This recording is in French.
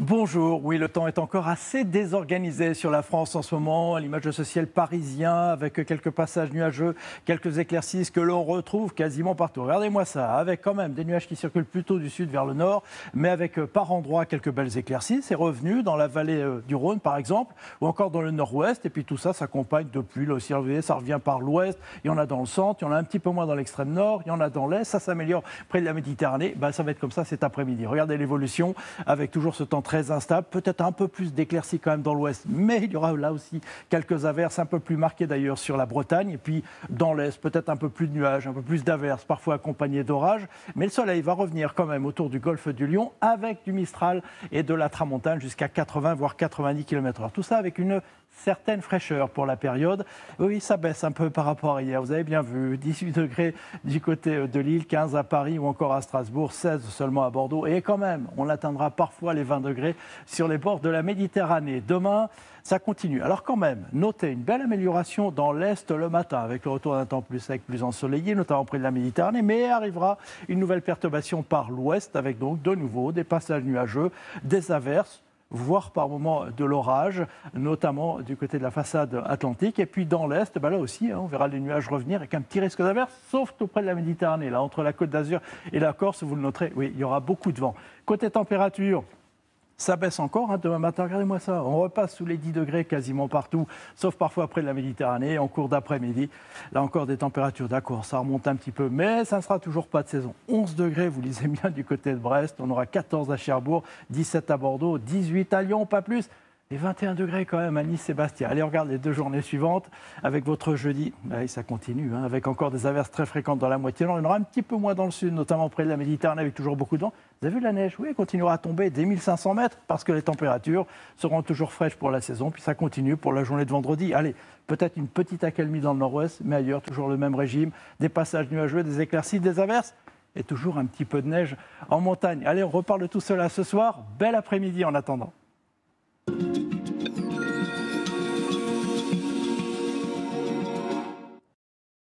Bonjour, oui, le temps est encore assez désorganisé sur la France en ce moment, à l'image de ce ciel parisien avec quelques passages nuageux, quelques éclaircies que l'on retrouve quasiment partout. Regardez-moi ça, avec quand même des nuages qui circulent plutôt du sud vers le nord, mais avec par endroits quelques belles éclaircies. C'est revenu dans la vallée du Rhône par exemple, ou encore dans le nord-ouest, et puis tout ça s'accompagne de pluie. Là aussi, vous voyez, ça revient par l'ouest, il y en a dans le centre, il y en a un petit peu moins dans l'extrême nord, il y en a dans l'est, ça s'améliore près de la Méditerranée. Ça va être comme ça cet après-midi. Regardez l'évolution, avec toujours ce temps très instable, peut-être un peu plus d'éclaircies quand même dans l'ouest, mais il y aura là aussi quelques averses un peu plus marquées d'ailleurs sur la Bretagne, et puis dans l'est, peut-être un peu plus de nuages, un peu plus d'averses, parfois accompagnées d'orages, mais le soleil va revenir quand même autour du golfe du Lion avec du Mistral et de la tramontane jusqu'à 80 voire 90 km/h. Tout ça avec une certaine fraîcheur pour la période. Oui, ça baisse un peu par rapport à hier. Vous avez bien vu, 18 degrés du côté de Lille, 15 à Paris ou encore à Strasbourg, 16 seulement à Bordeaux. Et quand même, on atteindra parfois les 20 degrés sur les bords de la Méditerranée. Demain, ça continue. Alors quand même, notez une belle amélioration dans l'Est le matin, avec le retour d'un temps plus sec, plus ensoleillé, notamment près de la Méditerranée, mais arrivera une nouvelle perturbation par l'Ouest, avec donc de nouveau des passages nuageux, des averses, voire par moments de l'orage, notamment du côté de la façade atlantique. Et puis dans l'Est, là aussi, on verra les nuages revenir avec un petit risque d'averse, sauf tout près de la Méditerranée, là, entre la Côte d'Azur et la Corse, vous le noterez, oui, il y aura beaucoup de vent. Côté température, ça baisse encore demain matin, regardez-moi ça, on repasse sous les 10 degrés quasiment partout, sauf parfois près de la Méditerranée, en cours d'après-midi. Là encore des températures, d'accord, ça remonte un petit peu, mais ça ne sera toujours pas de saison. 11 degrés, vous lisez bien du côté de Brest, on aura 14 à Cherbourg, 17 à Bordeaux, 18 à Lyon, pas plus. Et 21 degrés quand même à Nice et Bastia. Allez, on regarde les deux journées suivantes avec votre jeudi. Oui, ça continue, avec encore des averses très fréquentes dans la moitié nord. Il y en aura un petit peu moins dans le sud, notamment près de la Méditerranée, avec toujours beaucoup de vent. Vous avez vu la neige? Oui, elle continuera à tomber dès 1500 mètres parce que les températures seront toujours fraîches pour la saison. Puis ça continue pour la journée de vendredi. Allez, peut-être une petite accalmie dans le nord-ouest, mais ailleurs, toujours le même régime. Des passages nuageux, des éclaircies, des averses et toujours un petit peu de neige en montagne. Allez, on reparle de tout cela ce soir. Bel après-midi en attendant.